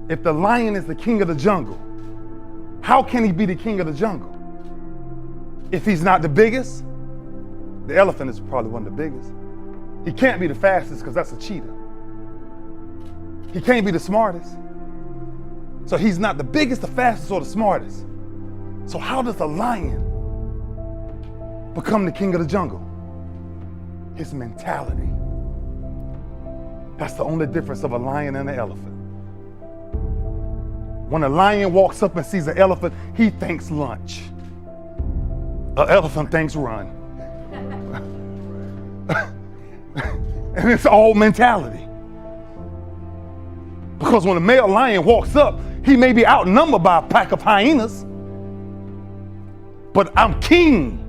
If the lion is the king of the jungle, how can he be the king of the jungle? If he's not the biggest, the elephant is probably one of the biggest. He can't be the fastest because that's a cheetah. He can't be the smartest. So he's not the biggest, the fastest, or the smartest. So how does a lion become the king of the jungle? His mentality. That's the only difference of a lion and an elephant. When a lion walks up and sees an elephant, he thinks lunch. An elephant thinks run. And it's all mentality. Because when a male lion walks up, he may be outnumbered by a pack of hyenas, but I'm king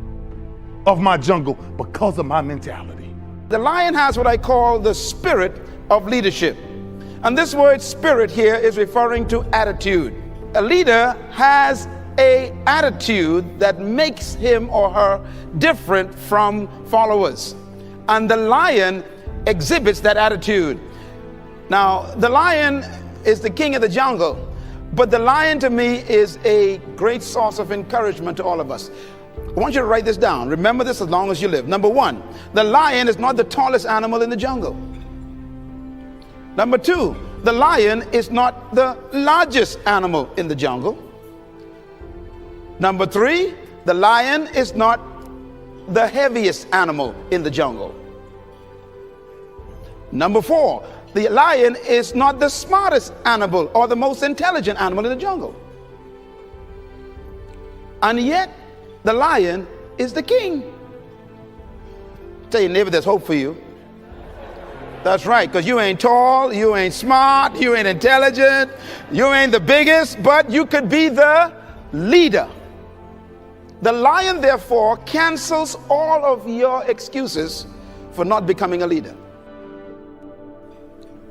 of my jungle because of my mentality. The lion has what I call the spirit of leadership. And this word spirit here is referring to attitude. A leader has an attitude that makes him or her different from followers. And the lion exhibits that attitude. Now, the lion is the king of the jungle, but the lion to me is a great source of encouragement to all of us. I want you to write this down. Remember this as long as you live. Number one, the lion is not the tallest animal in the jungle. Number two, the lion is not the largest animal in the jungle. Number three, the lion is not the heaviest animal in the jungle. Number four, the lion is not the smartest animal or the most intelligent animal in the jungle. And yet, the lion is the king. Tell your neighbor there's hope for you. That's right, because you ain't tall, you ain't smart, you ain't intelligent, you ain't the biggest, but you could be the leader. The lion, therefore, cancels all of your excuses for not becoming a leader.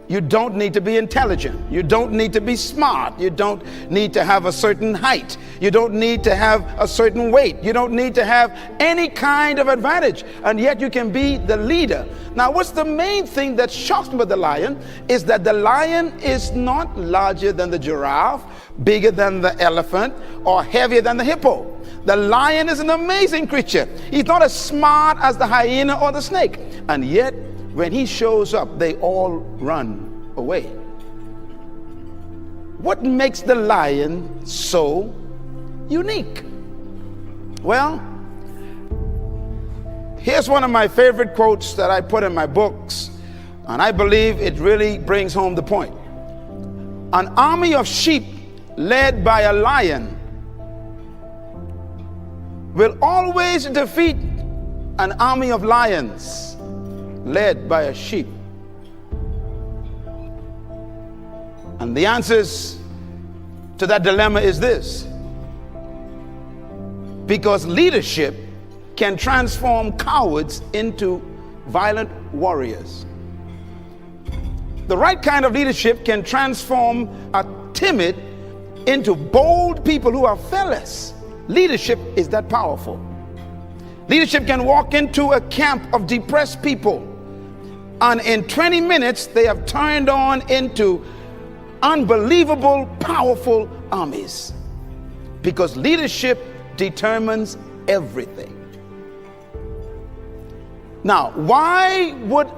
You don't need to be intelligent. You don't need to be smart. You don't need to have a certain height. You don't need to have a certain weight. You don't need to have any kind of advantage. And yet you can be the leader. Now, what's the main thing that shocks me about the lion is that the lion is not larger than the giraffe, bigger than the elephant, or heavier than the hippo. The lion is an amazing creature. He's not as smart as the hyena or the snake. And yet, when he shows up, they all run away. What makes the lion so unique? Well, here's one of my favorite quotes that I put in my books, and I believe it really brings home the point. An army of sheep led by a lion will always defeat an army of lions led by a sheep. And the answers to that dilemma is this: because leadership can transform cowards into violent warriors. The right kind of leadership can transform a timid into bold people who are fearless. Leadership is that powerful. Leadership can walk into a camp of depressed people, and in 20 minutes, they have turned on into unbelievable, powerful armies. Because leadership determines everything. Now, why would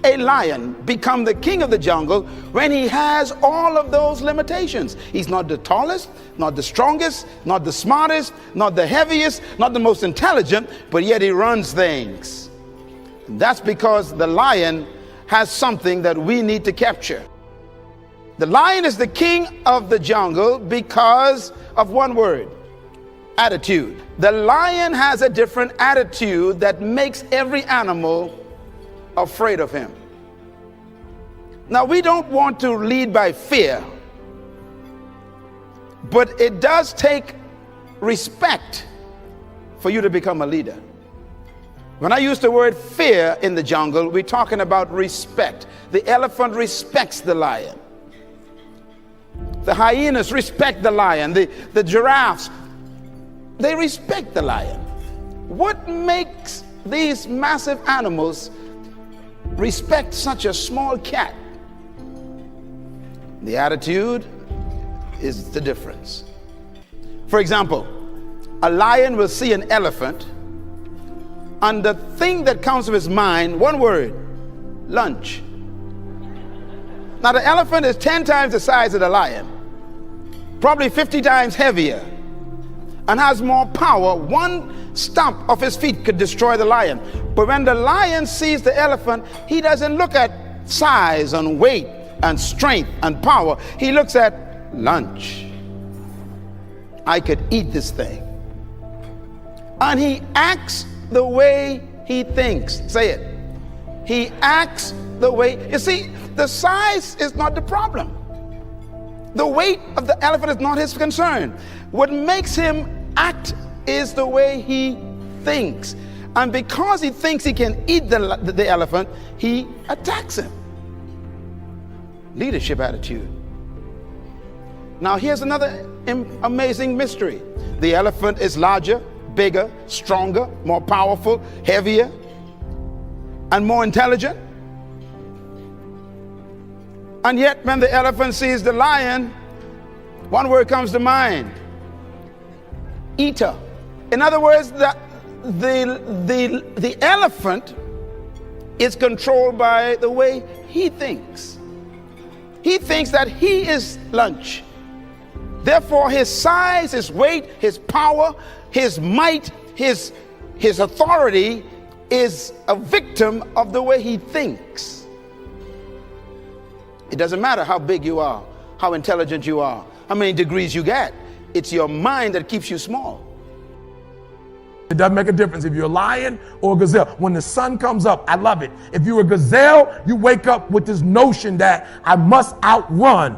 a lion become the king of the jungle when he has all of those limitations? He's not the tallest, not the strongest, not the smartest, not the heaviest, not the most intelligent, but yet he runs things. And that's because the lion has something that we need to capture. The lion is the king of the jungle because of one word: attitude. The lion has a different attitude that makes every animal afraid of him. Now, we don't want to lead by fear, but it does take respect for you to become a leader. When I use the word fear in the jungle, we're talking about respect. The elephant respects the lion. The hyenas respect the lion. The giraffes, they respect the lion. What makes these massive animals respect such a small cat? The attitude is the difference. For example, a lion will see an elephant, and the thing that comes to his mind, one word: lunch. Now the elephant is 10 times the size of the lion, probably 50 times heavier, and has more power. One stomp of his feet could destroy the lion. But when the lion sees the elephant, he doesn't look at size and weight and strength and power. He looks at lunch. I could eat this thing. And he acts the way he thinks. Say it. He acts the way. You see, the size is not the problem. The weight of the elephant is not his concern. What makes him act is the way he thinks. And because he thinks he can eat the elephant, he attacks him. Leadership attitude. Now here's another amazing mystery. The elephant is larger, bigger, stronger, more powerful, heavier, and more intelligent. And yet when the elephant sees the lion, one word comes to mind: eater. In other words, the elephant is controlled by the way he thinks. He thinks that he is lunch. Therefore, his size, his weight, his power, his might, his authority is a victim of the way he thinks. It doesn't matter how big you are, how intelligent you are, how many degrees you get. It's your mind that keeps you small. It doesn't make a difference if you're a lion or a gazelle. When the sun comes up, I love it. If you're a gazelle, you wake up with this notion that I must outrun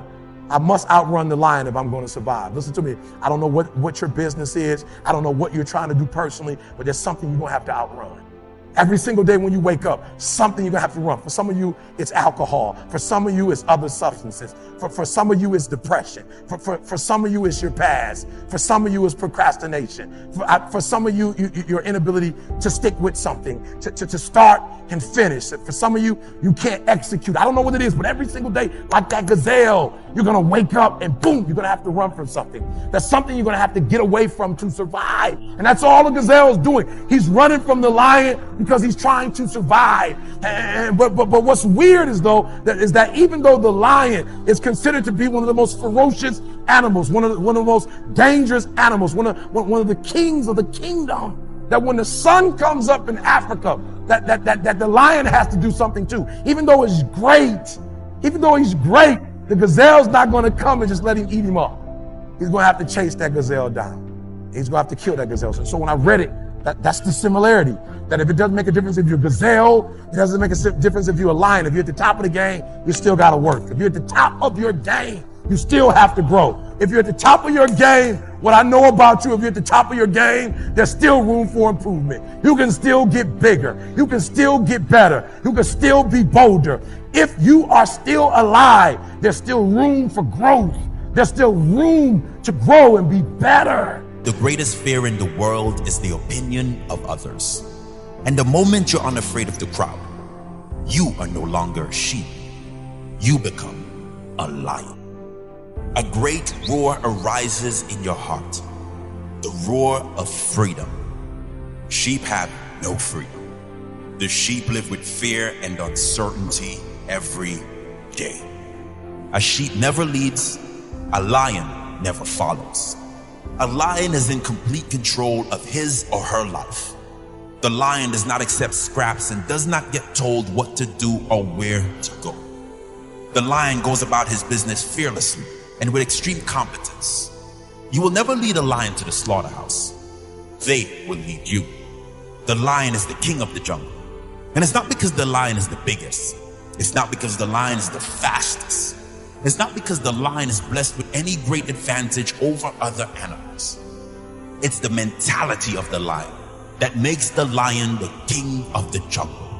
the lion if I'm going to survive. Listen to me. I don't know what your business is. I don't know what you're trying to do personally, but there's something you're going to have to outrun. Every single day when you wake up, something you're gonna have to run. For some of you, it's alcohol. For some of you, it's other substances. For some of you, it's depression. For some of you, it's your past. For some of you, it's procrastination. For some of you, your inability to stick with something, to start and finish. For some of you, you can't execute. I don't know what it is, but every single day, like that gazelle, you're gonna wake up and boom, you're gonna have to run from something. That's something you're gonna have to get away from to survive. And that's all the gazelle's doing. He's running from the lion because he's trying to survive. But what's weird is that even though the lion is considered to be one of the most ferocious animals, one of the most dangerous animals, one of the kings of the kingdom, that when the sun comes up in Africa, that the lion has to do something too. Even though he's great, the gazelle's not going to come and just let him eat him up. He's going to have to chase that gazelle down. He's going to have to kill that gazelle. So when I read it, that's the similarity. That if it doesn't make a difference if you're a gazelle, it doesn't make a difference if you're a lion. If you're at the top of the game, you still got to work. If you're at the top of your game, you still have to grow. If you're at the top of your game, what I know about you, if you're at the top of your game, there's still room for improvement. You can still get bigger. You can still get better. You can still be bolder. If you are still alive, there's still room for growth. There's still room to grow and be better. The greatest fear in the world is the opinion of others. And the moment you're unafraid of the crowd, you are no longer a sheep. You become a lion. A great roar arises in your heart, the roar of freedom. Sheep have no freedom. The sheep live with fear and uncertainty every day. A sheep never leads, a lion never follows. A lion is in complete control of his or her life. The lion does not accept scraps and does not get told what to do or where to go. The lion goes about his business fearlessly and with extreme competence. You will never lead a lion to the slaughterhouse. They will lead you. The lion is the king of the jungle. And it's not because the lion is the biggest. It's not because the lion is the fastest. It's not because the lion is blessed with any great advantage over other animals. It's the mentality of the lion that makes the lion the king of the jungle.